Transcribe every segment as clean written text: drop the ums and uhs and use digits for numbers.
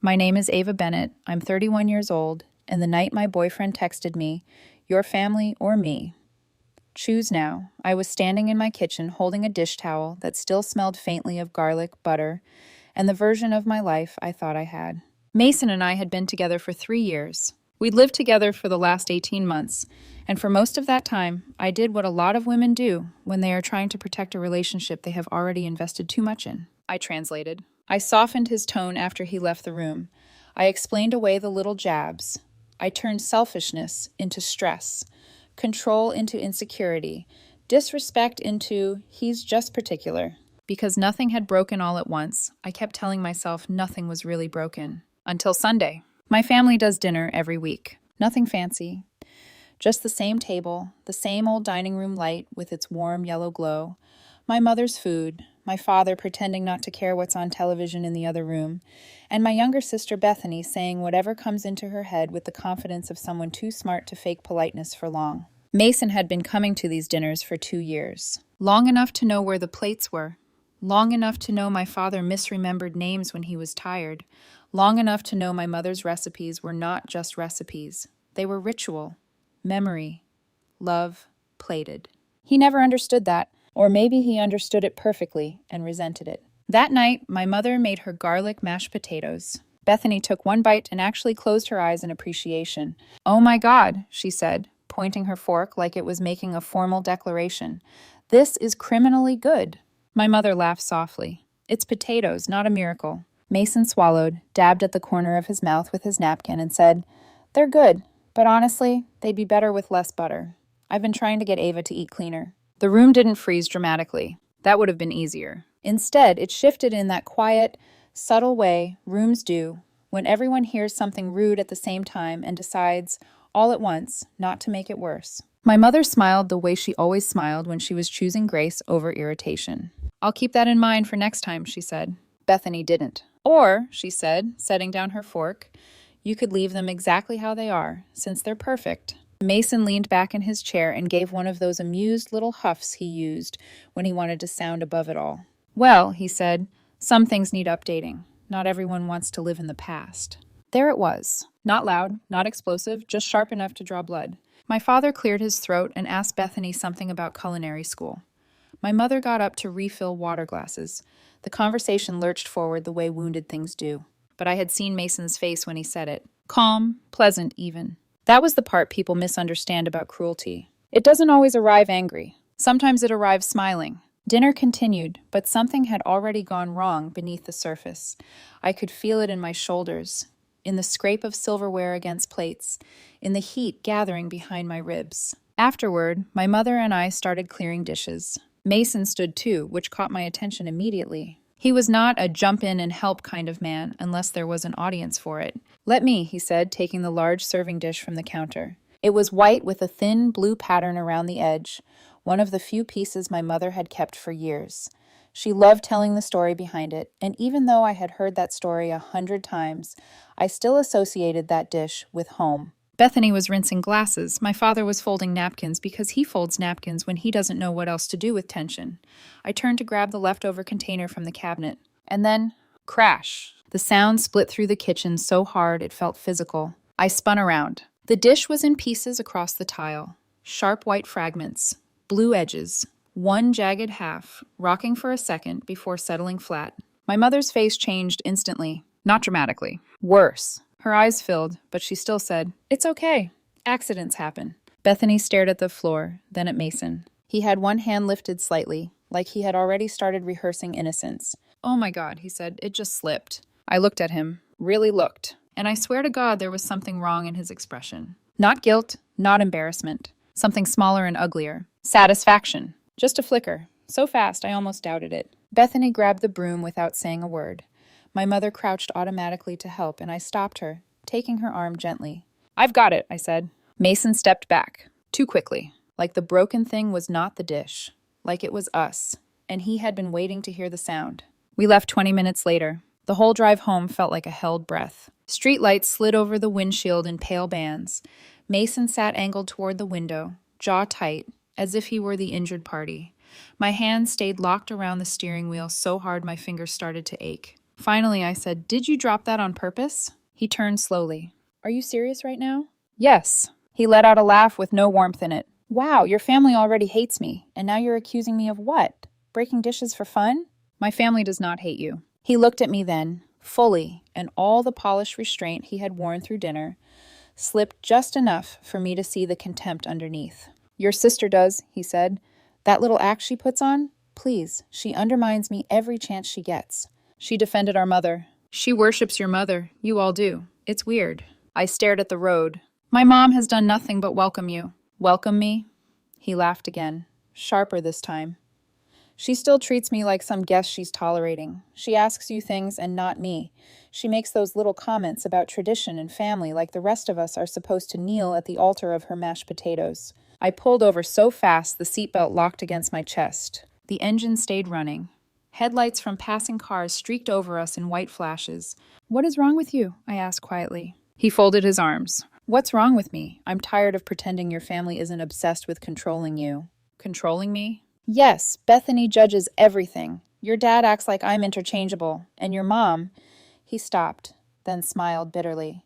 My name is Ava Bennett. I'm 31 years old, and the night my boyfriend texted me, "Your family or me? Choose now." I was standing in my kitchen holding a dish towel that still smelled faintly of garlic, butter, and the version of my life I thought I had. Mason and I had been together for 3 years. We'd lived together for the last 18 months, and for most of that time, I did what a lot of women do when they are trying to protect a relationship they have already invested too much in. I translated. I softened his tone after he left the room. I explained away the little jabs. I turned selfishness into stress, control into insecurity, disrespect into "he's just particular." Because nothing had broken all at once, I kept telling myself nothing was really broken. Until Sunday. My family does dinner every week. Nothing fancy. Just the same table, the same old dining room light with its warm yellow glow, my mother's food, my father pretending not to care what's on television in the other room, and my younger sister Bethany saying whatever comes into her head with the confidence of someone too smart to fake politeness for long. Mason had been coming to these dinners for 2 years. Long enough to know where the plates were. Long enough to know my father misremembered names when he was tired. Long enough to know my mother's recipes were not just recipes. They were ritual, memory, love, plated. He never understood that, or maybe he understood it perfectly and resented it. That night, my mother made her garlic mashed potatoes. Bethany took one bite and actually closed her eyes in appreciation. "Oh my God," she said, pointing her fork like it was making a formal declaration. "This is criminally good." My mother laughed softly. "It's potatoes, not a miracle." Mason swallowed, dabbed at the corner of his mouth with his napkin, and said, "They're good, but honestly, they'd be better with less butter. I've been trying to get Ava to eat cleaner." The room didn't freeze dramatically. That would have been easier. Instead, it shifted in that quiet, subtle way rooms do when everyone hears something rude at the same time and decides, all at once, not to make it worse. My mother smiled the way she always smiled when she was choosing grace over irritation. "I'll keep that in mind for next time," she said. Bethany didn't. "Or," she said, setting down her fork, "you could leave them exactly how they are, since they're perfect." Mason leaned back in his chair and gave one of those amused little huffs he used when he wanted to sound above it all. "Well," he said, "some things need updating. Not everyone wants to live in the past." There it was. Not loud, not explosive, just sharp enough to draw blood. My father cleared his throat and asked Bethany something about culinary school. My mother got up to refill water glasses. The conversation lurched forward the way wounded things do. But I had seen Mason's face when he said it. Calm, pleasant even. That was the part people misunderstand about cruelty. It doesn't always arrive angry. Sometimes it arrives smiling. Dinner continued, but something had already gone wrong beneath the surface. I could feel it in my shoulders, in the scrape of silverware against plates, in the heat gathering behind my ribs. Afterward, my mother and I started clearing dishes. Mason stood too, which caught my attention immediately. He was not a jump-in-and-help kind of man unless there was an audience for it. "Let me," he said, taking the large serving dish from the counter. It was white with a thin blue pattern around the edge, one of the few pieces my mother had kept for years. She loved telling the story behind it, and even though I had heard that story 100 times, I still associated that dish with home. Bethany was rinsing glasses. My father was folding napkins because he folds napkins when he doesn't know what else to do with tension. I turned to grab the leftover container from the cabinet. And then, crash. The sound split through the kitchen so hard it felt physical. I spun around. The dish was in pieces across the tile. Sharp white fragments. Blue edges. One jagged half, rocking for a second before settling flat. My mother's face changed instantly. Not dramatically. Worse. Her eyes filled, but she still said, "It's okay. Accidents happen." Bethany stared at the floor, then at Mason. He had one hand lifted slightly, like he had already started rehearsing innocence. "Oh my God," he said, "it just slipped." I looked at him, really looked, and I swear to God there was something wrong in his expression. Not guilt, not embarrassment. Something smaller and uglier. Satisfaction. Just a flicker. So fast, I almost doubted it. Bethany grabbed the broom without saying a word. My mother crouched automatically to help, and I stopped her, taking her arm gently. "I've got it," I said. Mason stepped back, too quickly, like the broken thing was not the dish, like it was us, and he had been waiting to hear the sound. We left 20 minutes later. The whole drive home felt like a held breath. Street lights slid over the windshield in pale bands. Mason sat angled toward the window, jaw tight, as if he were the injured party. My hand stayed locked around the steering wheel so hard my fingers started to ache. Finally, I said, "Did you drop that on purpose?" He turned slowly. "Are you serious right now?" "Yes." He let out a laugh with no warmth in it. "Wow, your family already hates me, and now you're accusing me of what? Breaking dishes for fun?" "My family does not hate you." He looked at me then, fully, and all the polished restraint he had worn through dinner slipped just enough for me to see the contempt underneath. "Your sister does," he said. "That little act she puts on? Please, she undermines me every chance she gets. She defended our mother. She worships your mother. You all do. It's weird." I stared at the road. "My mom has done nothing but welcome you." "Welcome me?" He laughed again, sharper this time. "She still treats me like some guest she's tolerating. She asks you things and not me. She makes those little comments about tradition and family like the rest of us are supposed to kneel at the altar of her mashed potatoes." I pulled over so fast the seatbelt locked against my chest. The engine stayed running. Headlights from passing cars streaked over us in white flashes. "What is wrong with you?" I asked quietly. He folded his arms. "What's wrong with me? I'm tired of pretending your family isn't obsessed with controlling you." "Controlling me?" "Yes, Bethany judges everything. Your dad acts like I'm interchangeable, and your mom—" He stopped, then smiled bitterly.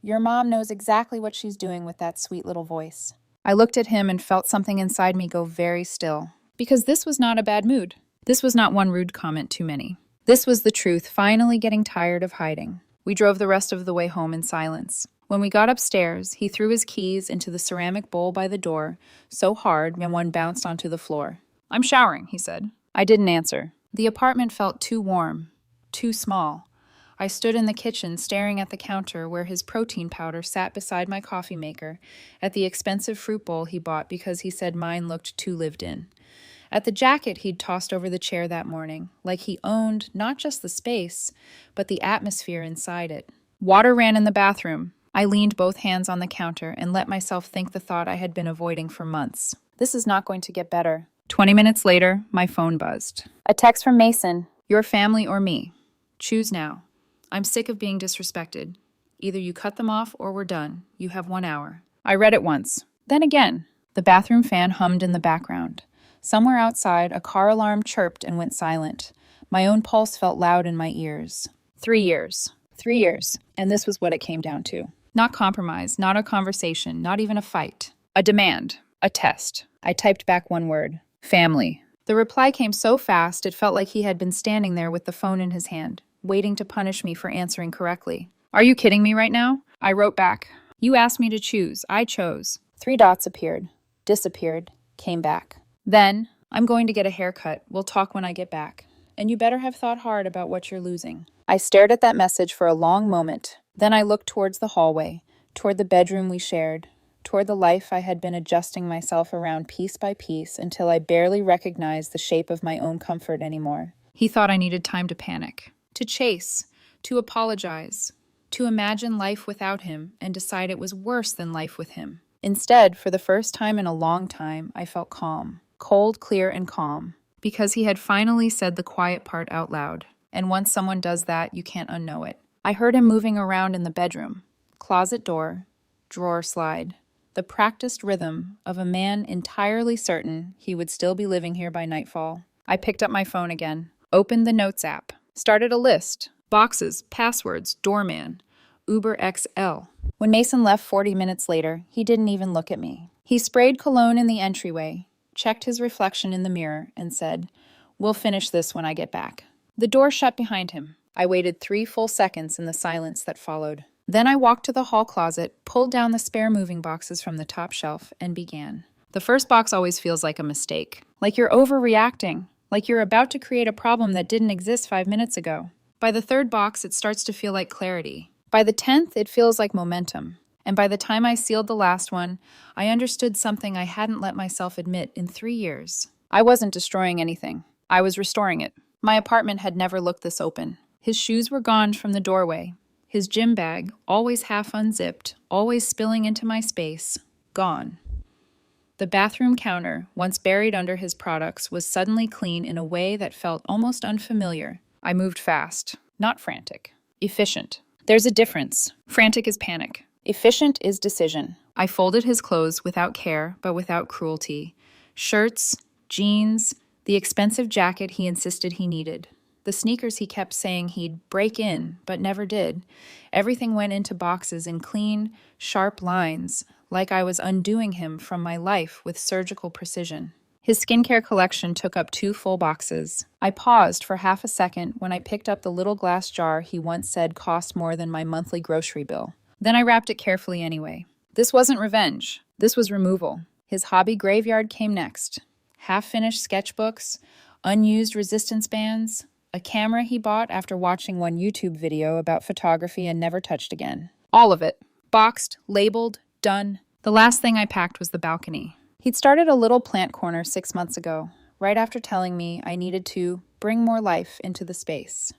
"Your mom knows exactly what she's doing with that sweet little voice." I looked at him and felt something inside me go very still. Because this was not a bad mood. This was not one rude comment too many. This was the truth finally getting tired of hiding. We drove the rest of the way home in silence. When we got upstairs, he threw his keys into the ceramic bowl by the door so hard and one bounced onto the floor. "I'm showering," he said. I didn't answer. The apartment felt too warm, too small. I stood in the kitchen staring at the counter where his protein powder sat beside my coffee maker, at the expensive fruit bowl he bought because he said mine looked too lived in, at the jacket he'd tossed over the chair that morning, like he owned not just the space, but the atmosphere inside it. Water ran in the bathroom. I leaned both hands on the counter and let myself think the thought I had been avoiding for months. This is not going to get better. 20 minutes later, my phone buzzed. A text from Mason. "Your family or me. Choose now. I'm sick of being disrespected. Either you cut them off or we're done. You have 1 hour." I read it once. Then again. The bathroom fan hummed in the background. Somewhere outside, a car alarm chirped and went silent. My own pulse felt loud in my ears. 3 years. 3 years. And this was what it came down to. Not compromise, not a conversation, not even a fight. A demand. A test. I typed back one word. Family. The reply came so fast it felt like he had been standing there with the phone in his hand, waiting to punish me for answering correctly. "Are you kidding me right now?" I wrote back. "You asked me to choose. I chose." 3 dots appeared, disappeared, came back. Then, "I'm going to get a haircut. We'll talk when I get back. And you better have thought hard about what you're losing." I stared at that message for a long moment. Then I looked towards the hallway, toward the bedroom we shared, toward the life I had been adjusting myself around piece by piece until I barely recognized the shape of my own comfort anymore. He thought I needed time to panic, to chase, to apologize, to imagine life without him and decide it was worse than life with him. Instead, for the first time in a long time, I felt calm. Cold, clear, and calm. Because he had finally said the quiet part out loud. And once someone does that, you can't unknow it. I heard him moving around in the bedroom. Closet door, drawer slide. The practiced rhythm of a man entirely certain he would still be living here by nightfall. I picked up my phone again, opened the Notes app, started a list. Boxes, passwords, doorman, Uber XL. When Mason left 40 minutes later, he didn't even look at me. He sprayed cologne in the entryway, checked his reflection in the mirror, and said, "We'll finish this when I get back." The door shut behind him. I waited 3 full seconds in the silence that followed. Then I walked to the hall closet, pulled down the spare moving boxes from the top shelf, and began. The first box always feels like a mistake. Like you're overreacting. Like you're about to create a problem that didn't exist 5 minutes ago. By the third box, it starts to feel like clarity. By the 10th, it feels like momentum. And by the time I sealed the last one, I understood something I hadn't let myself admit in 3 years. I wasn't destroying anything. I was restoring it. My apartment had never looked this open. His shoes were gone from the doorway. His gym bag, always half unzipped, always spilling into my space, gone. The bathroom counter, once buried under his products, was suddenly clean in a way that felt almost unfamiliar. I moved fast, not frantic. Efficient. There's a difference. Frantic is panic. Efficient is decision. I folded his clothes without care, but without cruelty. Shirts, jeans, the expensive jacket he insisted he needed. The sneakers he kept saying he'd break in, but never did. Everything went into boxes in clean, sharp lines, like I was undoing him from my life with surgical precision. His skincare collection took up 2 full boxes. I paused for half a second when I picked up the little glass jar he once said cost more than my monthly grocery bill. Then I wrapped it carefully anyway. This wasn't revenge. This was removal. His hobby graveyard came next. Half-finished sketchbooks, unused resistance bands, a camera he bought after watching one YouTube video about photography and never touched again. All of it. Boxed, labeled, done. The last thing I packed was the balcony. He'd started a little plant corner 6 months ago, right after telling me I needed to bring more life into the space.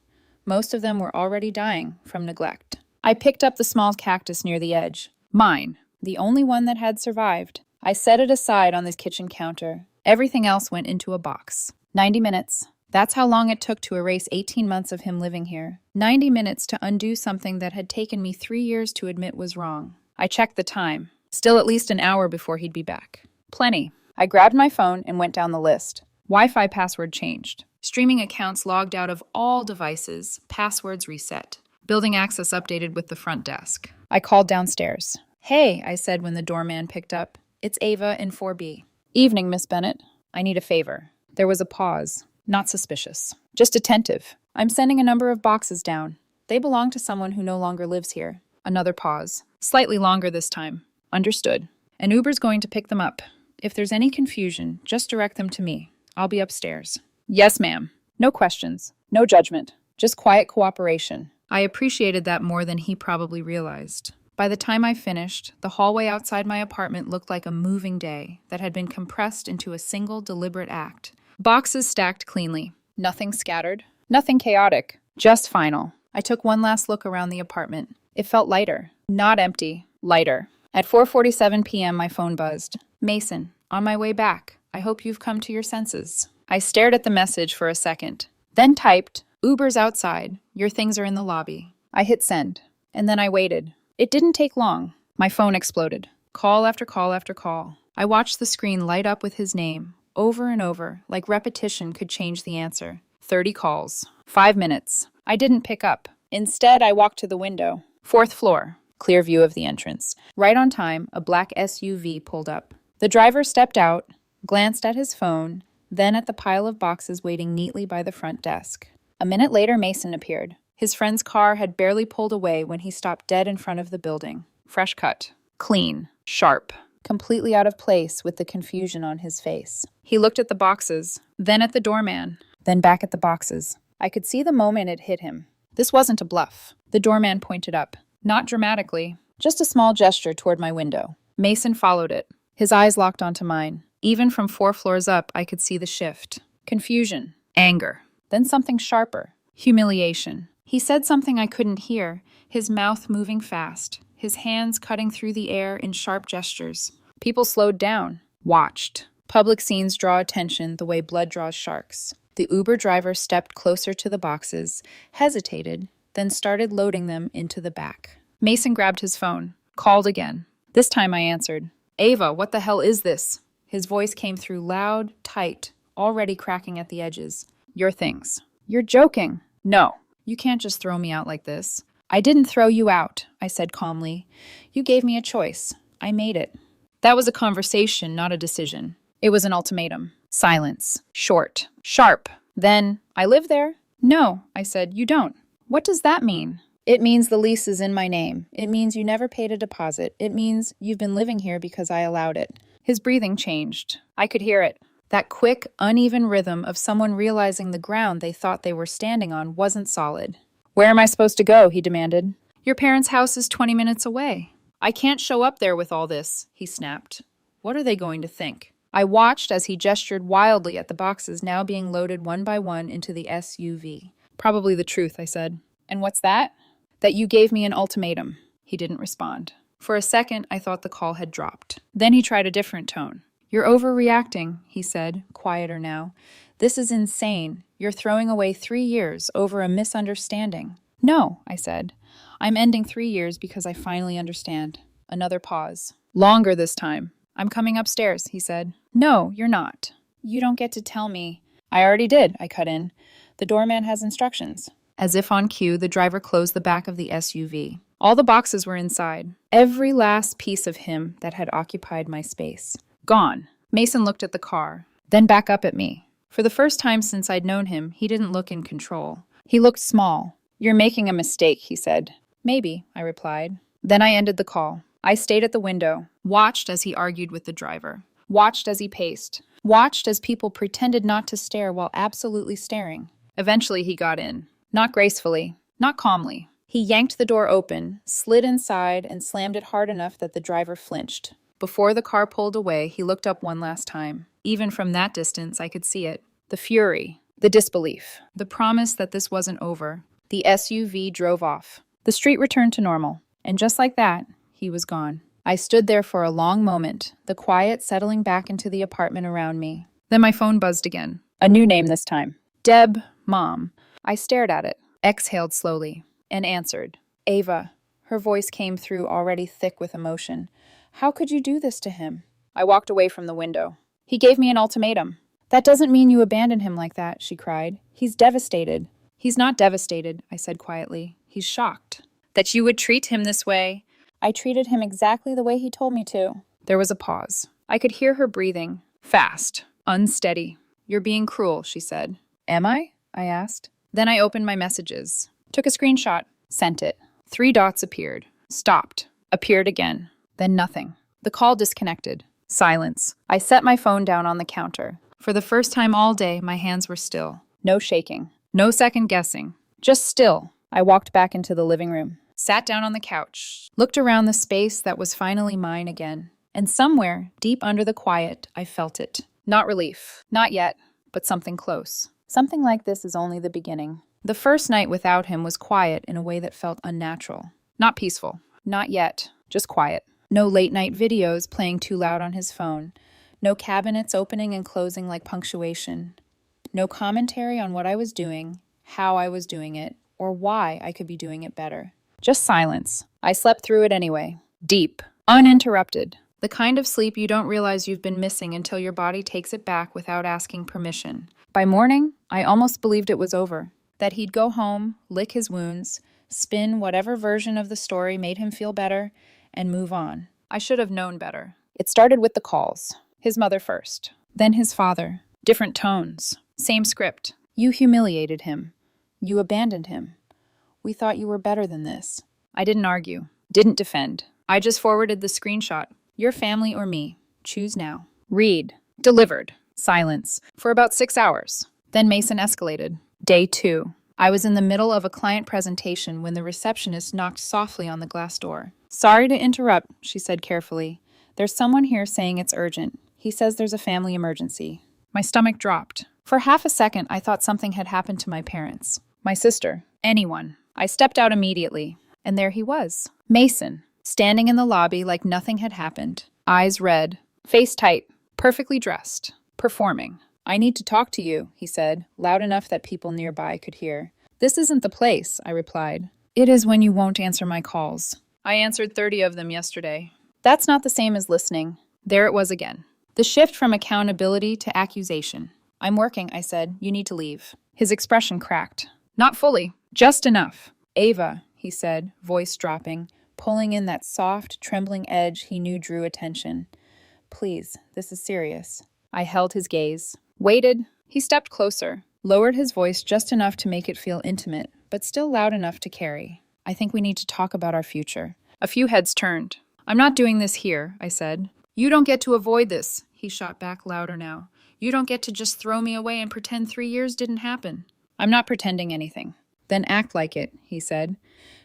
Most of them were already dying from neglect. I picked up the small cactus near the edge. Mine, the only one that had survived. I set it aside on the kitchen counter. Everything else went into a box. 90 minutes. That's how long it took to erase 18 months of him living here. 90 minutes to undo something that had taken me 3 years to admit was wrong. I checked the time. Still at least an hour before he'd be back. Plenty. I grabbed my phone and went down the list. Wi-Fi password changed. Streaming accounts logged out of all devices. Passwords reset. Building access updated with the front desk. I called downstairs. "Hey," I said when the doorman picked up. "It's Ava in 4B. "Evening, Miss Bennett. I need a favor." There was a pause. Not suspicious. Just attentive. "I'm sending a number of boxes down. They belong to someone who no longer lives here." Another pause. Slightly longer this time. "Understood. An Uber's going to pick them up. If there's any confusion, just direct them to me. I'll be upstairs." "Yes, ma'am." No questions. No judgment. Just quiet cooperation. I appreciated that more than he probably realized. By the time I finished, the hallway outside my apartment looked like a moving day that had been compressed into a single deliberate act. Boxes stacked cleanly. Nothing scattered. Nothing chaotic. Just final. I took one last look around the apartment. It felt lighter. Not empty. Lighter. At 4:47 p.m., my phone buzzed. "Mason, on my way back. I hope you've come to your senses." I stared at the message for a second, then typed, "Uber's outside. Your things are in the lobby." I hit send, and then I waited. It didn't take long. My phone exploded. Call after call after call. I watched the screen light up with his name, over and over, like repetition could change the answer. 30 calls. 5 minutes. I didn't pick up. Instead, I walked to the window. 4th floor. Clear view of the entrance. Right on time, a black SUV pulled up. The driver stepped out, glanced at his phone, then at the pile of boxes waiting neatly by the front desk. A minute later, Mason appeared. His friend's car had barely pulled away when he stopped dead in front of the building. Fresh cut. Clean. Sharp. Completely out of place with the confusion on his face. He looked at the boxes, then at the doorman, then back at the boxes. I could see the moment it hit him. This wasn't a bluff. The doorman pointed up. Not dramatically, just a small gesture toward my window. Mason followed it. His eyes locked onto mine. Even from 4 floors up, I could see the shift. Confusion. Anger. Then something sharper. Humiliation. He said something I couldn't hear, his mouth moving fast, his hands cutting through the air in sharp gestures. People slowed down, watched. Public scenes draw attention the way blood draws sharks. The Uber driver stepped closer to the boxes, hesitated, then started loading them into the back. Mason grabbed his phone, called again. This time I answered. "Ava, what the hell is this?" His voice came through loud, tight, already cracking at the edges. "Your things." "You're joking." "No. You can't just throw me out like this." "I didn't throw you out," I said calmly. "You gave me a choice. I made it." That was a conversation, not a decision. It was an ultimatum. Silence. Short. Sharp. Then, "I live there." "No," I said, "you don't." "What does that mean?" "It means the lease is in my name. It means you never paid a deposit. It means you've been living here because I allowed it." His breathing changed. I could hear it. That quick, uneven rhythm of someone realizing the ground they thought they were standing on wasn't solid. "Where am I supposed to go?" he demanded. "Your parents' house is 20 minutes away." "I can't show up there with all this," he snapped. "What are they going to think?" I watched as he gestured wildly at the boxes now being loaded one by one into the SUV. "Probably the truth," I said. "And what's that?" "That you gave me an ultimatum." He didn't respond. For a second, I thought the call had dropped. Then he tried a different tone. "You're overreacting," he said, quieter now. "This is insane. You're throwing away 3 years over a misunderstanding." "No," I said. "I'm ending 3 years because I finally understand." Another pause. Longer this time. "I'm coming upstairs," he said. "No, you're not. You don't get to tell me." "I already did," I cut in. The doorman has instructions. As if on cue, the driver closed the back of the SUV. All the boxes were inside. Every last piece of him that had occupied my space. Gone. Mason looked at the car, then back up at me. For the first time since I'd known him, he didn't look in control. He looked small. "You're making a mistake," he said. "Maybe," I replied. Then I ended the call. I stayed at the window, watched as he argued with the driver, watched as he paced, watched as people pretended not to stare while absolutely staring. Eventually he got in. Not gracefully, not calmly. He yanked the door open, slid inside, and slammed it hard enough that the driver flinched. Before the car pulled away, he looked up one last time. Even from that distance, I could see it. The fury, the disbelief, the promise that this wasn't over. The SUV drove off. The street returned to normal, and just like that, he was gone. I stood there for a long moment, the quiet settling back into the apartment around me. Then my phone buzzed again. A new name this time. Deb, Mom. I stared at it, exhaled slowly, and answered. Ava. Her voice came through already thick with emotion. How could you do this to him? I walked away from the window. He gave me an ultimatum. That doesn't mean you abandoned him like that, she cried. He's devastated. He's not devastated, I said quietly. He's shocked. That you would treat him this way. I treated him exactly the way he told me to. There was a pause. I could hear her breathing. Fast. Unsteady. You're being cruel, she said. Am I? I asked. Then I opened my messages. Took a screenshot. Sent it. 3 dots appeared. Stopped. Appeared again. Then nothing. The call disconnected. Silence. I set my phone down on the counter. For the first time all day, my hands were still. No shaking. No second guessing. Just still. I walked back into the living room. Sat down on the couch. Looked around the space that was finally mine again. And somewhere, deep under the quiet, I felt it. Not relief. Not yet. But something close. Something like this is only the beginning. The first night without him was quiet in a way that felt unnatural. Not peaceful. Not yet. Just quiet. No late-night videos playing too loud on his phone. No cabinets opening and closing like punctuation. No commentary on what I was doing, how I was doing it, or why I could be doing it better. Just silence. I slept through it anyway. Deep. Uninterrupted. The kind of sleep you don't realize you've been missing until your body takes it back without asking permission. By morning, I almost believed it was over. That he'd go home, lick his wounds, spin whatever version of the story made him feel better, and move on. I should have known better. It started with the calls. His mother first. Then his father. Different tones. Same script. You humiliated him. You abandoned him. We thought you were better than this. I didn't argue. Didn't defend. I just forwarded the screenshot. Your family or me. Choose now. Read. Delivered. Silence. For about 6 hours. Then Mason escalated. Day 2. I was in the middle of a client presentation when the receptionist knocked softly on the glass door. Sorry to interrupt, she said carefully. There's someone here saying it's urgent. He says there's a family emergency. My stomach dropped. For half a second, I thought something had happened to my parents. My sister. Anyone. I stepped out immediately. And there he was. Mason. Standing in the lobby like nothing had happened. Eyes red. Face tight. Perfectly dressed. Performing. I need to talk to you, he said, loud enough that people nearby could hear. This isn't the place, I replied. It is when you won't answer my calls. I answered 30 of them yesterday. That's not the same as listening. There it was again. The shift from accountability to accusation. I'm working, I said. You need to leave. His expression cracked. Not fully. Just enough. Ava, he said, voice dropping, pulling in that soft, trembling edge he knew drew attention. Please, this is serious. I held his gaze. Waited. He stepped closer, lowered his voice just enough to make it feel intimate, but still loud enough to carry. I think we need to talk about our future. A few heads turned. I'm not doing this here, I said. You don't get to avoid this, he shot back louder now. You don't get to just throw me away and pretend 3 years didn't happen. I'm not pretending anything. Then act like it, he said.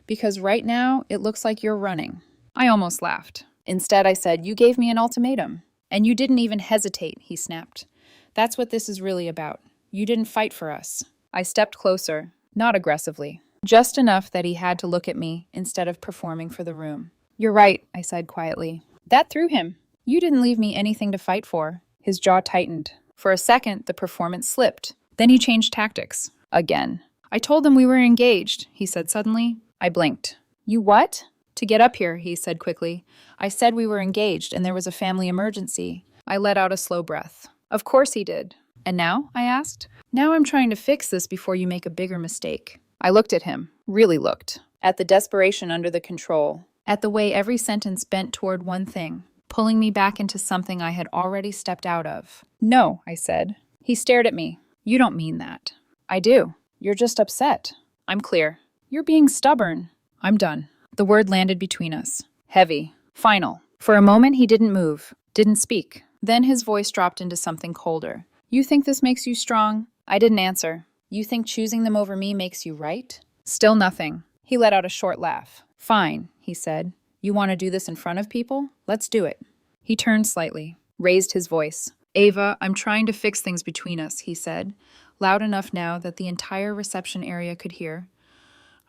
Because right now, it looks like you're running. I almost laughed. Instead, I said, you gave me an ultimatum. And you didn't even hesitate, he snapped. That's what this is really about. You didn't fight for us. I stepped closer, not aggressively, just enough that he had to look at me instead of performing for the room. You're right, I said quietly. That threw him. You didn't leave me anything to fight for. His jaw tightened. For a second, the performance slipped. Then he changed tactics. Again. I told them we were engaged, he said suddenly. I blinked. You what? To get up here, he said quickly. I said we were engaged and there was a family emergency. I let out a slow breath. Of course he did. And now? I asked. Now I'm trying to fix this before you make a bigger mistake. I looked at him, really looked, at the desperation under the control, at the way every sentence bent toward one thing, pulling me back into something I had already stepped out of. No, I said. He stared at me. You don't mean that. I do. You're just upset. I'm clear. You're being stubborn. I'm done. The word landed between us. Heavy. Final. For a moment he didn't move, didn't speak. Then his voice dropped into something colder. You think this makes you strong? I didn't answer. You think choosing them over me makes you right? Still nothing. He let out a short laugh. Fine, he said. You want to do this in front of people? Let's do it. He turned slightly, raised his voice. Ava, I'm trying to fix things between us, he said, loud enough now that the entire reception area could hear.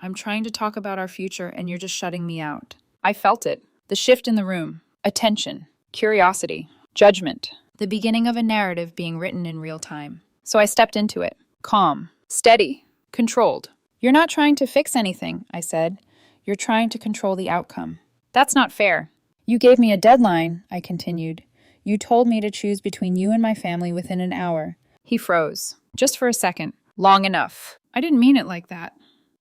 I'm trying to talk about our future and you're just shutting me out. I felt it. The shift in the room. Attention. Curiosity. Judgment. The beginning of a narrative being written in real time. So I stepped into it. Calm. Steady. Controlled. You're not trying to fix anything, I said. You're trying to control the outcome. That's not fair. You gave me a deadline, I continued. You told me to choose between you and my family within an hour. He froze. Just for a second. Long enough. I didn't mean it like that.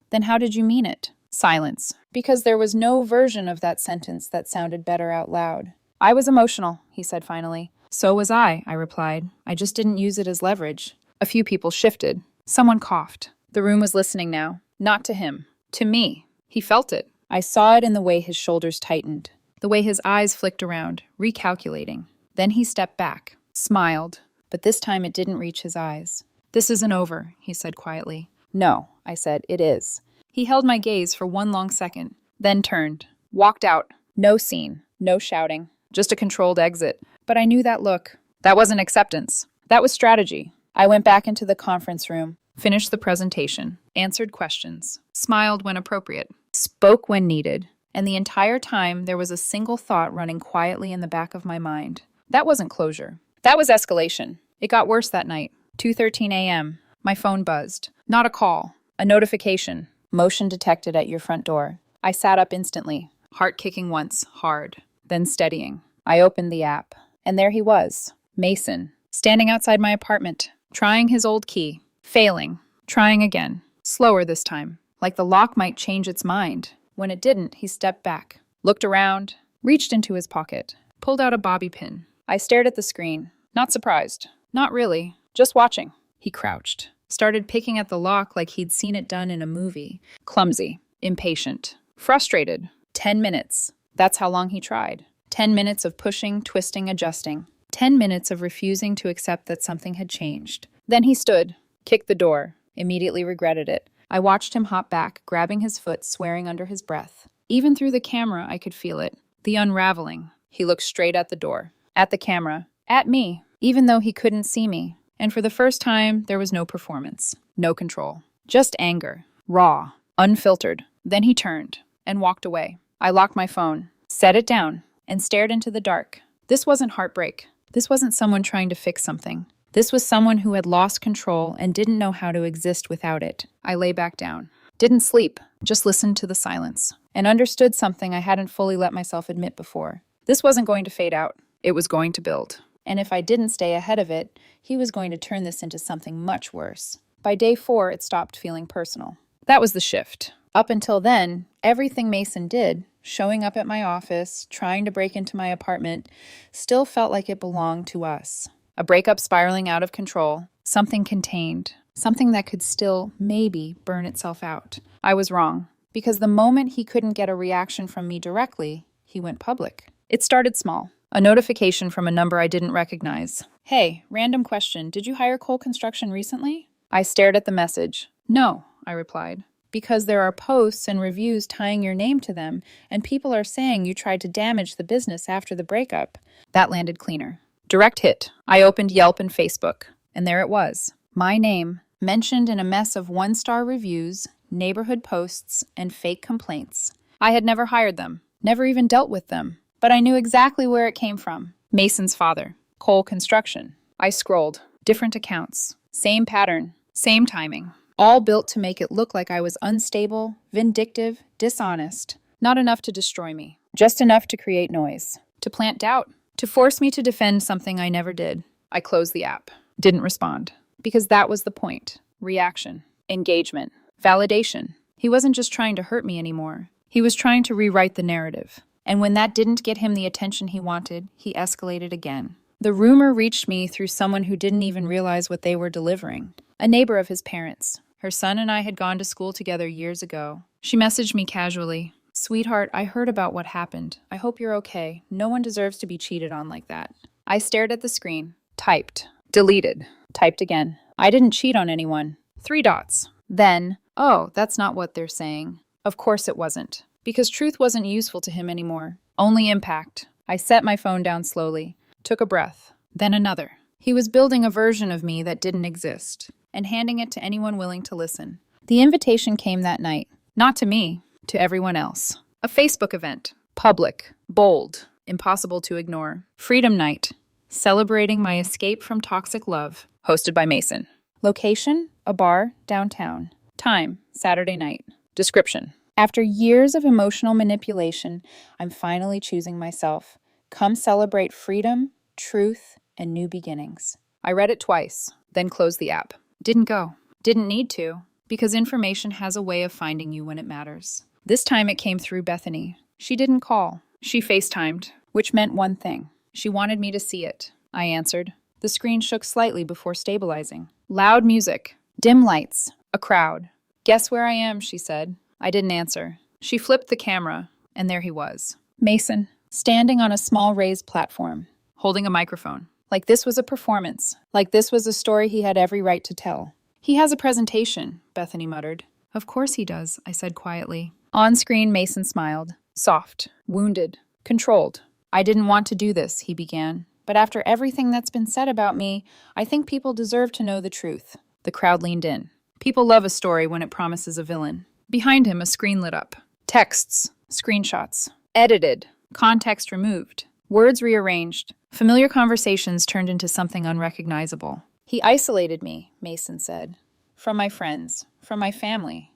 Then how did you mean it? Silence. Because there was no version of that sentence that sounded better out loud. I was emotional, he said finally. So was I replied. I just didn't use it as leverage. A few people shifted. Someone coughed. The room was listening now. Not to him. To me. He felt it. I saw it in the way his shoulders tightened, the way his eyes flicked around, recalculating. Then he stepped back, smiled, but this time it didn't reach his eyes. This isn't over, he said quietly. No, I said, it is. He held my gaze for one long second, then turned, walked out. No scene, no shouting, just a controlled exit. But I knew that look. That wasn't acceptance. That was strategy. I went back into the conference room, finished the presentation, answered questions, smiled when appropriate, spoke when needed, and the entire time there was a single thought running quietly in the back of my mind. That wasn't closure. That was escalation. It got worse that night. 2:13 a.m. My phone buzzed. Not a call. A notification. Motion detected at your front door. I sat up instantly, heart kicking once, hard, then steadying. I opened the app, and there he was, Mason, standing outside my apartment, trying his old key, failing, trying again, slower this time, like the lock might change its mind. When it didn't, he stepped back, looked around, reached into his pocket, pulled out a bobby pin. I stared at the screen, not surprised, not really, just watching. He crouched, started picking at the lock like he'd seen it done in a movie. Clumsy, impatient, frustrated. 10 minutes. That's how long he tried. 10 minutes of pushing, twisting, adjusting. 10 minutes of refusing to accept that something had changed. Then he stood, kicked the door, immediately regretted it. I watched him hop back, grabbing his foot, swearing under his breath. Even through the camera, I could feel it. The unraveling. He looked straight at the door, at the camera, at me, even though he couldn't see me. And for the first time, there was no performance, no control. Just anger, raw, unfiltered. Then he turned and walked away. I locked my phone, set it down, and stared into the dark. This wasn't heartbreak. This wasn't someone trying to fix something. This was someone who had lost control and didn't know how to exist without it. I lay back down. Didn't sleep, just listened to the silence, and understood something I hadn't fully let myself admit before. This wasn't going to fade out. It was going to build. And if I didn't stay ahead of it, he was going to turn this into something much worse. By day 4, it stopped feeling personal. That was the shift. Up until then, everything Mason did, showing up at my office, trying to break into my apartment, still felt like it belonged to us. A breakup spiraling out of control, something contained, something that could still, maybe, burn itself out. I was wrong, because the moment he couldn't get a reaction from me directly, he went public. It started small. A notification from a number I didn't recognize. Hey, random question, did you hire Cole Construction recently? I stared at the message. No, I replied. Because there are posts and reviews tying your name to them, and people are saying you tried to damage the business after the breakup. That landed cleaner. Direct hit. I opened Yelp and Facebook, and there it was. My name, mentioned in a mess of 1-star reviews, neighborhood posts, and fake complaints. I had never hired them, never even dealt with them, but I knew exactly where it came from. Mason's father, Cole Construction. I scrolled. Different accounts. Same pattern, same timing. All built to make it look like I was unstable, vindictive, dishonest. Not enough to destroy me. Just enough to create noise. To plant doubt. To force me to defend something I never did. I closed the app. Didn't respond. Because that was the point. Reaction. Engagement. Validation. He wasn't just trying to hurt me anymore. He was trying to rewrite the narrative. And when that didn't get him the attention he wanted, he escalated again. The rumor reached me through someone who didn't even realize what they were delivering. A neighbor of his parents. Her son and I had gone to school together years ago. She messaged me casually. "Sweetheart, I heard about what happened. I hope you're okay. No one deserves to be cheated on like that." I stared at the screen. Typed. Deleted. Typed again. "I didn't cheat on anyone." 3 dots. Then, "Oh, that's not what they're saying." Of course it wasn't. Because truth wasn't useful to him anymore. Only impact. I set my phone down slowly. Took a breath. Then another. He was building a version of me that didn't exist. And handing it to anyone willing to listen. The invitation came that night. Not to me. To everyone else. A Facebook event. Public. Bold. Impossible to ignore. Freedom Night. Celebrating my escape from toxic love. Hosted by Mason. Location? A bar, downtown. Time? Saturday night. Description. After years of emotional manipulation, I'm finally choosing myself. Come celebrate freedom, truth, and new beginnings. I read it twice, then closed the app. Didn't go. Didn't need to, because information has a way of finding you when it matters. This time it came through Bethany. She didn't call. She FaceTimed, which meant one thing. She wanted me to see it. I answered. The screen shook slightly before stabilizing. Loud music. Dim lights. A crowd. "Guess where I am," she said. I didn't answer. She flipped the camera, and there he was. Mason, standing on a small raised platform, holding a microphone. Like this was a performance. Like this was a story he had every right to tell. "He has a presentation," Bethany muttered. "Of course he does," I said quietly. On screen, Mason smiled. Soft, wounded, controlled. "I didn't want to do this," he began. "But after everything that's been said about me, I think people deserve to know the truth." The crowd leaned in. People love a story when it promises a villain. Behind him, a screen lit up. Texts, screenshots, edited, context removed, words rearranged. Familiar conversations turned into something unrecognizable. "He isolated me," Mason said. "From my friends, from my family.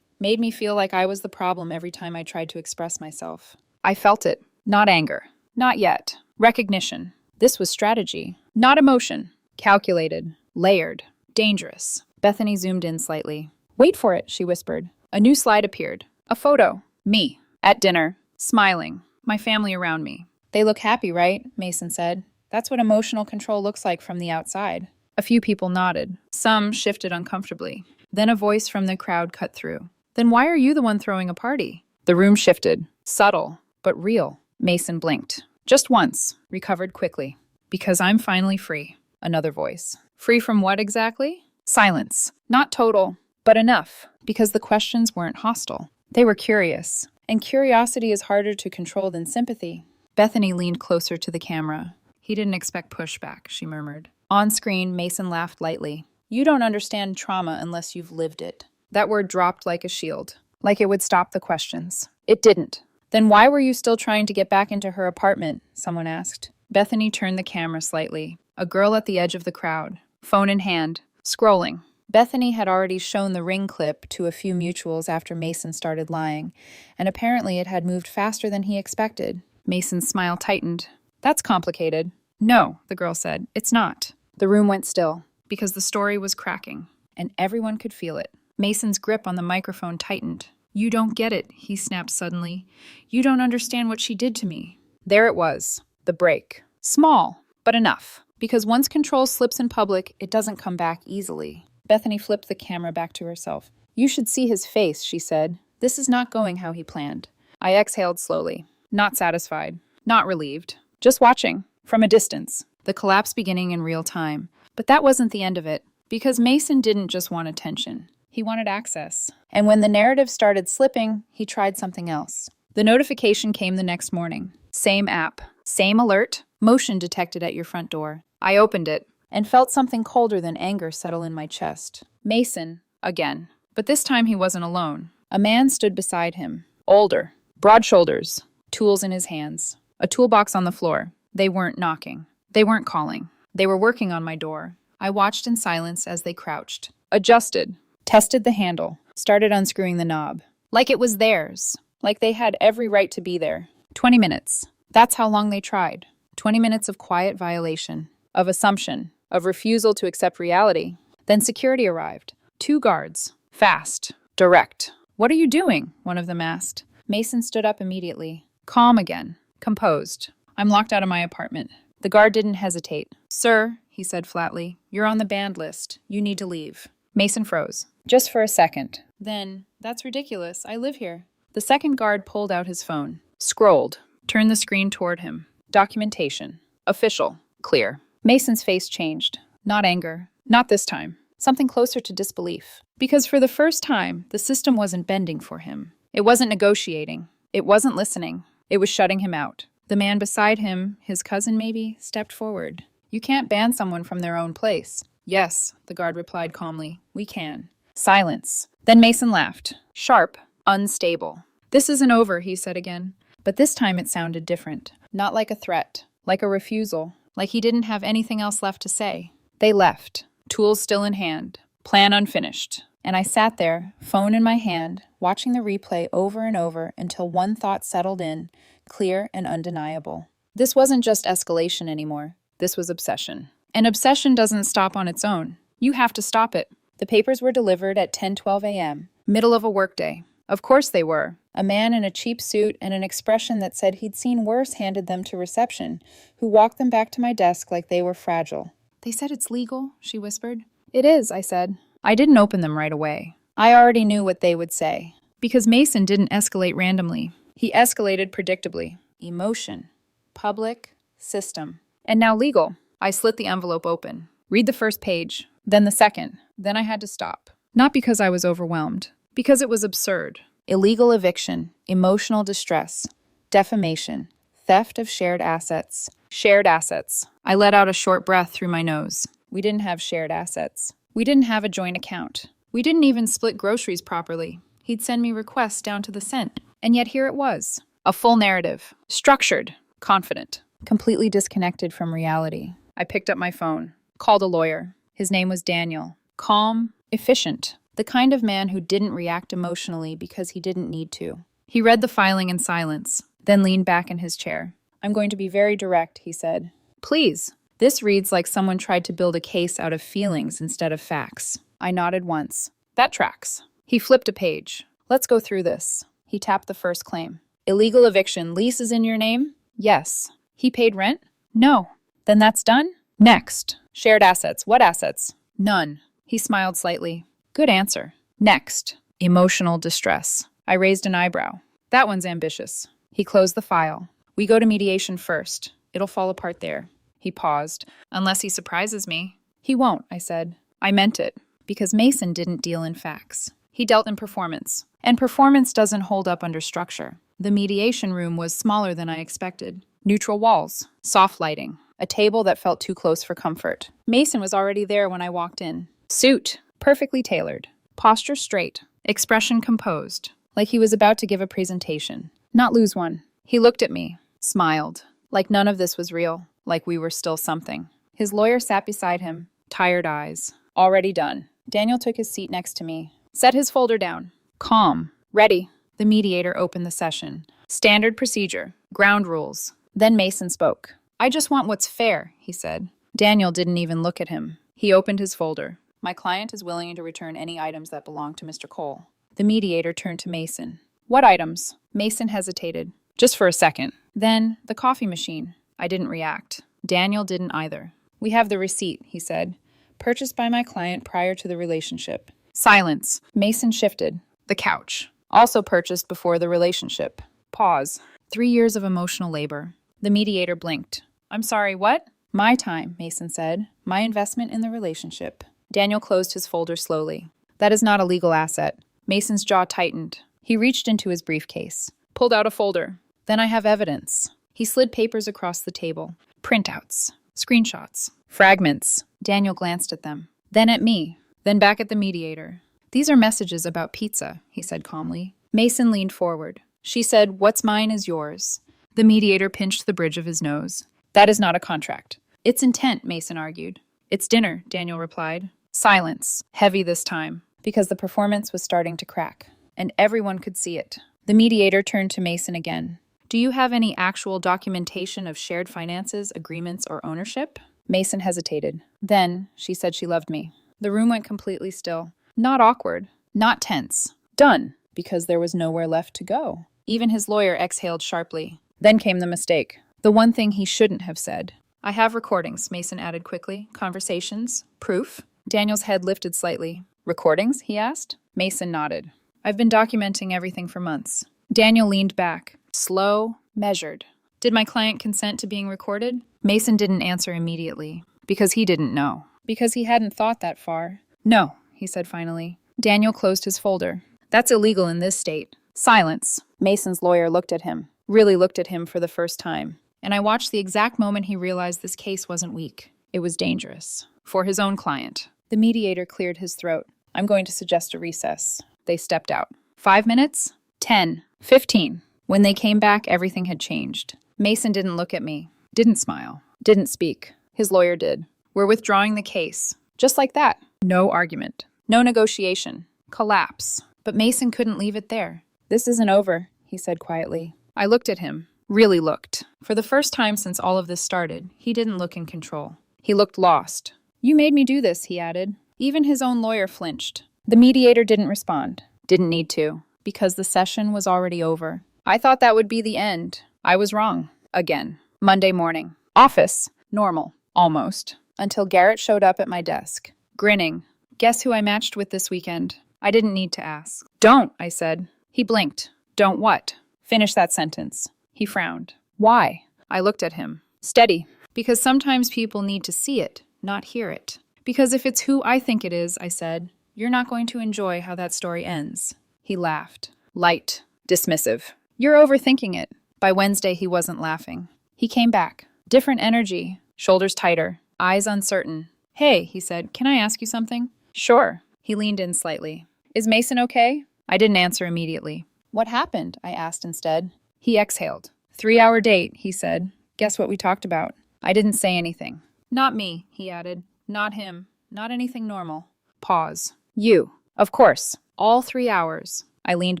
Made me feel like I was the problem every time I tried to express myself." I felt it. Not anger. Not yet. Recognition. This was strategy. Not emotion. Calculated. Layered. Dangerous. Bethany zoomed in slightly. "Wait for it," she whispered. A new slide appeared. A photo. Me. At dinner. Smiling. My family around me. "They look happy, right?" Mason said. "That's what emotional control looks like from the outside." A few people nodded. Some shifted uncomfortably. Then a voice from the crowd cut through. "Then why are you the one throwing a party?" The room shifted. Subtle, but real. Mason blinked. Just once. Recovered quickly. "Because I'm finally free." Another voice. "Free from what exactly?" Silence. Not total, but enough. Because the questions weren't hostile. They were curious. And curiosity is harder to control than sympathy. Bethany leaned closer to the camera. "He didn't expect pushback," she murmured. On screen, Mason laughed lightly. "You don't understand trauma unless you've lived it." That word dropped like a shield. Like it would stop the questions. It didn't. "Then why were you still trying to get back into her apartment?" someone asked. Bethany turned the camera slightly. A girl at the edge of the crowd. Phone in hand. Scrolling. Bethany had already shown the ring clip to a few mutuals after Mason started lying, and apparently it had moved faster than he expected. Mason's smile tightened. "That's complicated." "No," the girl said. "It's not." The room went still, because the story was cracking, and everyone could feel it. Mason's grip on the microphone tightened. "You don't get it," he snapped suddenly. "You don't understand what she did to me." There it was, the break. Small, but enough. Because once control slips in public, it doesn't come back easily. Bethany flipped the camera back to herself. "You should see his face," she said. "This is not going how he planned." I exhaled slowly. Not satisfied. Not relieved. Just watching. From a distance. The collapse beginning in real time. But that wasn't the end of it. Because Mason didn't just want attention. He wanted access. And when the narrative started slipping, he tried something else. The notification came the next morning. Same app. Same alert. Motion detected at your front door. I opened it. And felt something colder than anger settle in my chest. Mason, again. But this time he wasn't alone. A man stood beside him. Older. Broad shoulders. Tools in his hands. A toolbox on the floor. They weren't knocking. They weren't calling. They were working on my door. I watched in silence as they crouched. Adjusted. Tested the handle. Started unscrewing the knob. Like it was theirs. Like they had every right to be there. 20 minutes. That's how long they tried. 20 minutes of quiet violation. Of assumption. of refusal to accept reality. Then security arrived. 2 guards. Fast. Direct. "What are you doing?" one of them asked. Mason stood up immediately. Calm again. Composed. "I'm locked out of my apartment." The guard didn't hesitate. "Sir," he said flatly, "you're on the banned list. You need to leave." Mason froze. Just for a second. Then, "That's ridiculous. I live here." The second guard pulled out his phone. Scrolled. Turned the screen toward him. Documentation. Official. Clear. Mason's face changed. Not anger. Not this time. Something closer to disbelief. Because for the first time, the system wasn't bending for him. It wasn't negotiating. It wasn't listening. It was shutting him out. The man beside him, his cousin maybe, stepped forward. "You can't ban someone from their own place." "Yes," the guard replied calmly. "We can." Silence. Then Mason laughed. Sharp. Unstable. "This isn't over," he said again. But this time it sounded different. Not like a threat. Like a refusal. Like he didn't have anything else left to say. They left. Tools still in hand. Plan unfinished. And I sat there, phone in my hand, watching the replay over and over until one thought settled in, clear and undeniable. This wasn't just escalation anymore. This was obsession. And obsession doesn't stop on its own. You have to stop it. The papers were delivered at 10:12 a.m., middle of a workday. Of course they were. A man in a cheap suit and an expression that said he'd seen worse handed them to reception, who walked them back to my desk like they were fragile. "They said it's legal," she whispered. "It is," I said. I didn't open them right away. I already knew what they would say. Because Mason didn't escalate randomly. He escalated predictably. Emotion. Public. System. And now legal. I slit the envelope open. Read the first page. Then the second. Then I had to stop. Not because I was overwhelmed. Because it was absurd. Illegal eviction. Emotional distress. Defamation. Theft of shared assets. Shared assets. I let out a short breath through my nose. We didn't have shared assets. We didn't have a joint account. We didn't even split groceries properly. He'd send me requests down to the cent. And yet here it was. A full narrative. Structured. Confident. Completely disconnected from reality. I picked up my phone. Called a lawyer. His name was Daniel. Calm. Efficient. The kind of man who didn't react emotionally because he didn't need to. He read the filing in silence, then leaned back in his chair. "I'm going to be very direct," he said. "Please." This reads like someone tried to build a case out of feelings instead of facts. I nodded once. That tracks. He flipped a page. "Let's go through this." He tapped the first claim. "Illegal eviction. Lease is in your name?" "Yes." "He paid rent?" "No." "Then that's done?" "Next." "Shared assets. What assets?" "None." He smiled slightly. "Good answer." "Next." "Emotional distress." I raised an eyebrow. "That one's ambitious." He closed the file. "We go to mediation first. It'll fall apart there." He paused. "Unless he surprises me." "He won't," I said. I meant it, because Mason didn't deal in facts. He dealt in performance. And performance doesn't hold up under structure. The mediation room was smaller than I expected. Neutral walls, soft lighting, a table that felt too close for comfort. Mason was already there when I walked in. Suit, perfectly tailored. Posture straight. Expression composed. Like he was about to give a presentation. Not lose one. He looked at me, smiled. Like none of this was real. Like we were still something. His lawyer sat beside him, tired eyes. Already done. Daniel took his seat next to me. Set his folder down. Calm. Ready. The mediator opened the session. Standard procedure. Ground rules. Then Mason spoke. "I just want what's fair," he said. Daniel didn't even look at him. He opened his folder. "My client is willing to return any items that belong to Mr. Cole." The mediator turned to Mason. "What items?" Mason hesitated. Just for a second. Then, the coffee machine. I didn't react. Daniel didn't either. "We have the receipt," he said. "Purchased by my client prior to the relationship." Silence. Mason shifted. "The couch. Also purchased before the relationship." Pause. 3 years of emotional labor. The mediator blinked. "I'm sorry, what?" "My time," Mason said. "My investment in the relationship." Daniel closed his folder slowly. "That is not a legal asset." Mason's jaw tightened. He reached into his briefcase. Pulled out a folder. "Then I have evidence." He slid papers across the table. Printouts. Screenshots. Fragments. Daniel glanced at them. Then at me. Then back at the mediator. "These are messages about pizza," he said calmly. Mason leaned forward. She said, "What's mine is yours." The mediator pinched the bridge of his nose. "That is not a contract." "It's intent," Mason argued. "It's dinner," Daniel replied. Silence. Heavy this time. Because the performance was starting to crack. And everyone could see it. The mediator turned to Mason again. "Do you have any actual documentation of shared finances, agreements, or ownership?" Mason hesitated. Then she said she loved me. The room went completely still. Not awkward, not tense. Done, because there was nowhere left to go. Even his lawyer exhaled sharply. Then came the mistake. The one thing he shouldn't have said. I have recordings, Mason added quickly. Conversations. Proof. Daniel's head lifted slightly. Recordings? He asked. Mason nodded. I've been documenting everything for months. Daniel leaned back. Slow, measured. Did my client consent to being recorded? Mason didn't answer immediately. Because he didn't know. Because he hadn't thought that far. No, he said finally. Daniel closed his folder. That's illegal in this state. Silence. Mason's lawyer looked at him. Really looked at him for the first time. And I watched the exact moment he realized this case wasn't weak. It was dangerous. For his own client. The mediator cleared his throat. I'm going to suggest a recess. They stepped out. 5 minutes? 10. 15. When they came back, everything had changed. Mason didn't look at me. Didn't smile. Didn't speak. His lawyer did. We're withdrawing the case. Just like that. No argument. No negotiation. Collapse. But Mason couldn't leave it there. This isn't over, he said quietly. I looked at him. Really looked. For the first time since all of this started, he didn't look in control. He looked lost. You made me do this, he added. Even his own lawyer flinched. The mediator didn't respond. Didn't need to. Because the session was already over. I thought that would be the end. I was wrong. Again. Monday morning. Office. Normal. Almost. Until Garrett showed up at my desk. Grinning. Guess who I matched with this weekend? I didn't need to ask. Don't, I said. He blinked. Don't what? Finish that sentence. He frowned. Why? I looked at him. Steady. Because sometimes people need to see it, not hear it. Because if it's who I think it is, I said, you're not going to enjoy how that story ends. He laughed. Light. Dismissive. You're overthinking it. By Wednesday, he wasn't laughing. He came back. Different energy. Shoulders tighter. Eyes uncertain. Hey, he said, can I ask you something? Sure. He leaned in slightly. Is Mason okay? I didn't answer immediately. What happened? I asked instead. He exhaled. 3-hour date, he said. Guess what we talked about? I didn't say anything. Not me, he added. Not him. Not anything normal. Pause. You. Of course. All 3 hours. I leaned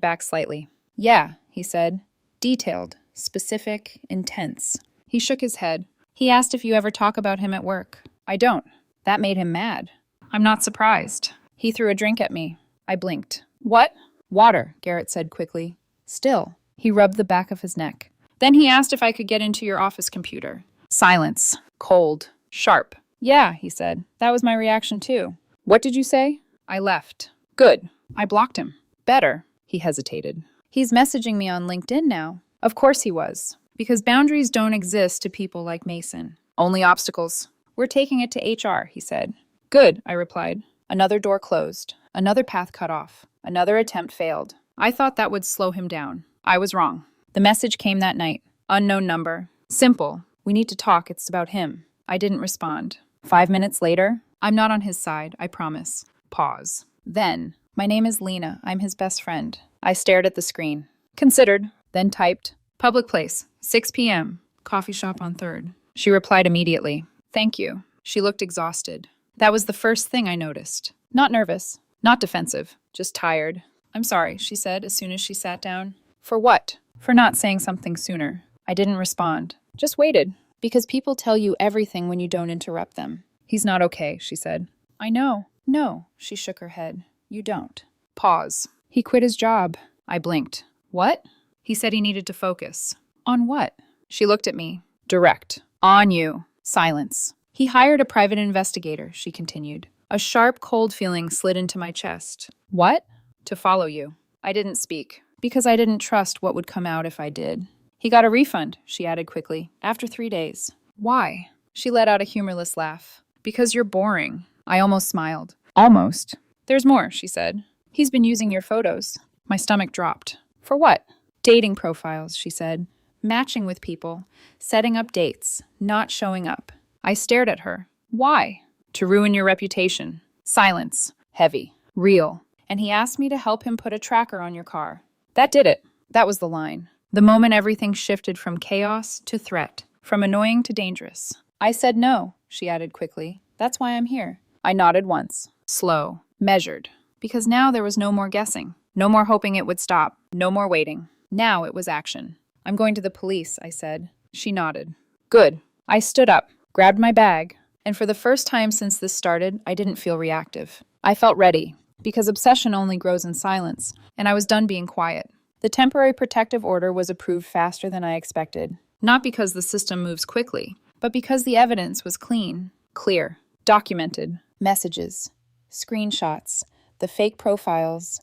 back slightly. Yeah, he said. Detailed. Specific. Intense. He shook his head. He asked if you ever talk about him at work. I don't. That made him mad. I'm not surprised. He threw a drink at me. I blinked. What? Water, Garrett said quickly. Still. He rubbed the back of his neck. Then he asked if I could get into your office computer. Silence. Cold. Sharp. Yeah, he said. That was my reaction too. What did you say? I left. Good. I blocked him. Better. He hesitated. He's messaging me on LinkedIn now. Of course he was. Because boundaries don't exist to people like Mason. Only obstacles. We're taking it to HR, he said. Good, I replied. Another door closed. Another path cut off. Another attempt failed. I thought that would slow him down. I was wrong. The message came that night. Unknown number. Simple. We need to talk. It's about him. I didn't respond. 5 minutes later, I'm not on his side, I promise. Pause. Then, my name is Lena. I'm his best friend. I stared at the screen. Considered. Then typed. Public place. 6 p.m. Coffee shop on 3rd. She replied immediately. Thank you. She looked exhausted. That was the first thing I noticed. Not nervous. Not defensive. Just tired. I'm sorry, she said as soon as she sat down. For what? For not saying something sooner. I didn't respond. Just waited. Because people tell you everything when you don't interrupt them. He's not okay, she said. I know. No, she shook her head. You don't. Pause. He quit his job. I blinked. What? He said he needed to focus. On what? She looked at me. Direct. On you. Silence. He hired a private investigator, she continued. A sharp, cold feeling slid into my chest. What? To follow you. I didn't speak. Because I didn't trust what would come out if I did. He got a refund, she added quickly, after 3 days. Why? She let out a humorless laugh. Because you're boring. I almost smiled. Almost. There's more, she said. He's been using your photos. My stomach dropped. For what? Dating profiles, she said. Matching with people. Setting up dates. Not showing up. I stared at her. Why? To ruin your reputation. Silence. Heavy. Real. And he asked me to help him put a tracker on your car. That did it. That was the line. The moment everything shifted from chaos to threat. From annoying to dangerous. I said no, she added quickly. That's why I'm here. I nodded once. Slow. Measured. Because now there was no more guessing. No more hoping it would stop. No more waiting. Now it was action. I'm going to the police, I said. She nodded. Good. I stood up, grabbed my bag. And for the first time since this started, I didn't feel reactive. I felt ready, because obsession only grows in silence, and I was done being quiet. The temporary protective order was approved faster than I expected, not because the system moves quickly, but because the evidence was clean, clear, documented. Messages, screenshots, the fake profiles,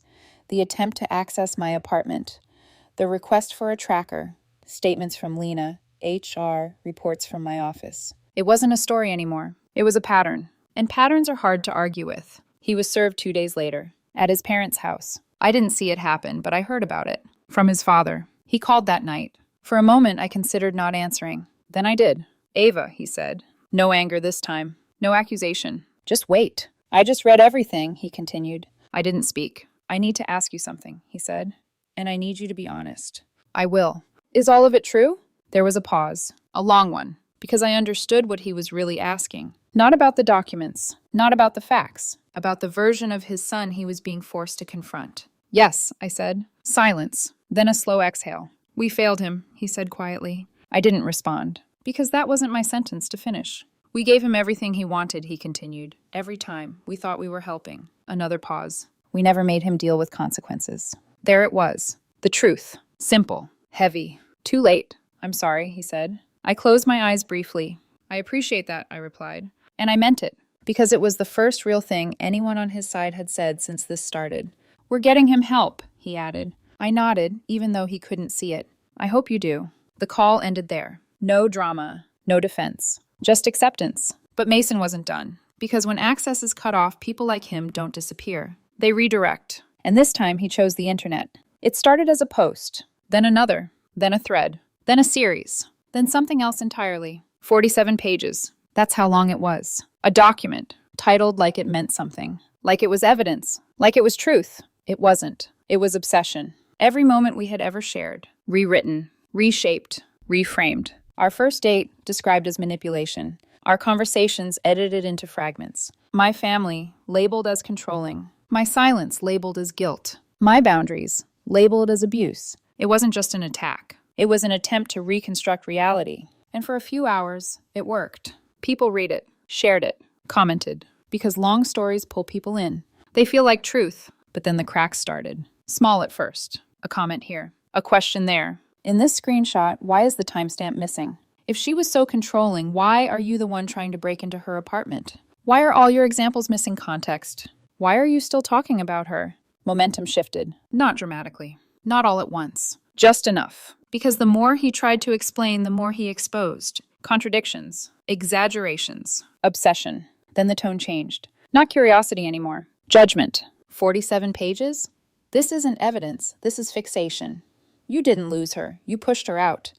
the attempt to access my apartment, the request for a tracker, statements from Lena, HR, reports from my office. It wasn't a story anymore. It was a pattern. And patterns are hard to argue with. He was served 2 days later, at his parents' house. I didn't see it happen, but I heard about it. From his father. He called that night. For a moment, I considered not answering. Then I did. "Ava," he said. No anger this time. No accusation. "Just wait. I just read everything," he continued. I didn't speak. "I need to ask you something," he said. "And I need you to be honest." "I will." "Is all of it true?" There was a pause. A long one. Because I understood what he was really asking. Not about the documents. Not about the facts. About the version of his son he was being forced to confront. "Yes," I said. Silence. Then a slow exhale. "We failed him," he said quietly. I didn't respond. Because that wasn't my sentence to finish. "We gave him everything he wanted," he continued. "Every time. We thought we were helping." Another pause. "We never made him deal with consequences." There it was. The truth. Simple. Heavy. "Too late." "I'm sorry," he said. I closed my eyes briefly. "I appreciate that," I replied. And I meant it. Because it was the first real thing anyone on his side had said since this started. "We're getting him help," he added. I nodded, even though he couldn't see it. "I hope you do." The call ended there. No drama. No defense. Just acceptance. But Mason wasn't done. Because when access is cut off, people like him don't disappear. They redirect. And this time he chose the internet. It started as a post, then another, then a thread, then a series, then something else entirely. 47 pages. That's how long it was. A document, titled like it meant something. Like it was evidence. Like it was truth. It wasn't. It was obsession. Every moment we had ever shared. Rewritten. Reshaped. Reframed. Our first date described as manipulation. Our conversations edited into fragments. My family labeled as controlling. My silence labeled as guilt. My boundaries labeled as abuse. It wasn't just an attack. It was an attempt to reconstruct reality. And for a few hours, it worked. People read it, shared it, commented. Because long stories pull people in. They feel like truth. But then the cracks started. Small at first. A comment here. A question there. In this screenshot, why is the timestamp missing? If she was so controlling, why are you the one trying to break into her apartment? Why are all your examples missing context? Why are you still talking about her? Momentum shifted. Not dramatically. Not all at once. Just enough. Because the more he tried to explain, the more he exposed. Contradictions. Exaggerations. Obsession. Then the tone changed. Not curiosity anymore. Judgment. 47 pages? This isn't evidence. This is fixation. You didn't lose her. You pushed her out.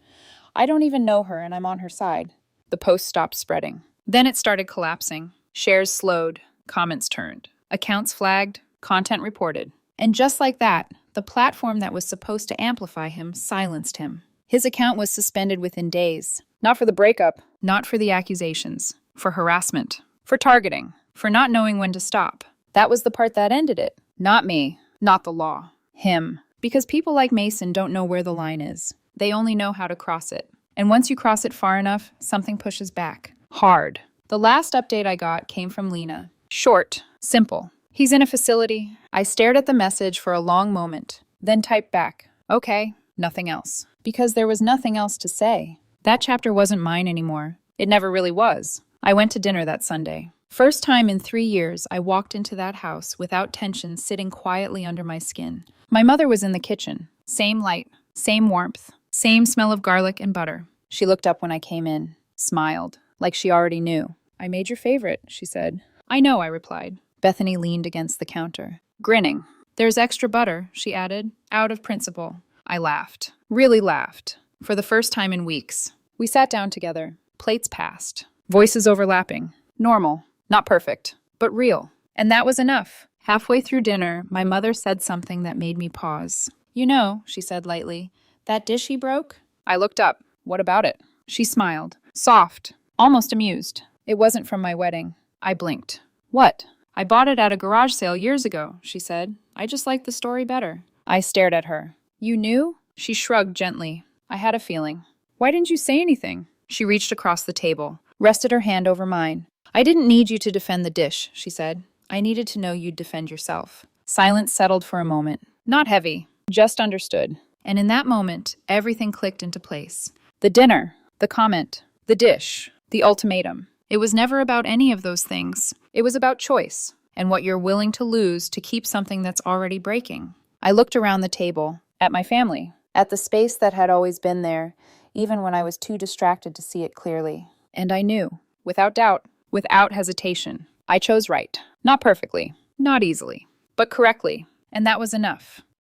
I don't even know her, and I'm on her side. The post stopped spreading. Then it started collapsing. Shares slowed. Comments turned. Accounts flagged. Content reported. And just like that, the platform that was supposed to amplify him silenced him. His account was suspended within days. Not for the breakup. Not for the accusations. For harassment. For targeting. For not knowing when to stop. That was the part that ended it. Not me. Not the law. Him. Because people like Mason don't know where the line is. They only know how to cross it. And once you cross it far enough, something pushes back. Hard. The last update I got came from Lena. Short. Simple. "He's in a facility." I stared at the message for a long moment, then typed back, "Okay." Nothing else. Because there was nothing else to say. That chapter wasn't mine anymore. It never really was. I went to dinner that Sunday. First time in 3 years, I walked into that house without tension sitting quietly under my skin. My mother was in the kitchen. Same light, same warmth, same smell of garlic and butter. She looked up when I came in, smiled, like she already knew. "I made your favorite," she said. "I know," I replied. Bethany leaned against the counter, grinning. "There's extra butter," she added, out of principle. I laughed. Really laughed. For the first time in weeks. We sat down together. Plates passed. Voices overlapping. Normal. Not perfect. But real. And that was enough. Halfway through dinner, my mother said something that made me pause. "You know," she said lightly, "that dish he broke?" I looked up. "What about it?" She smiled. Soft. Almost amused. "It wasn't from my wedding." I blinked. "What?" "I bought it at a garage sale years ago," she said. "I just liked the story better." I stared at her. "You knew?" She shrugged gently. "I had a feeling." "Why didn't you say anything?" She reached across the table, rested her hand over mine. I didn't need you to defend the dish, she said. I needed to know you'd defend yourself. Silence settled for a moment. Not heavy, just understood. And in that moment, everything clicked into place. The dinner, the comment, the dish, the ultimatum. It was never about any of those things. It was about choice and what you're willing to lose to keep something that's already breaking. I looked around the table, at my family, at the space that had always been there, even when I was too distracted to see it clearly. And I knew, without doubt, without hesitation, I chose right. Not perfectly, not easily, but correctly. And that was enough.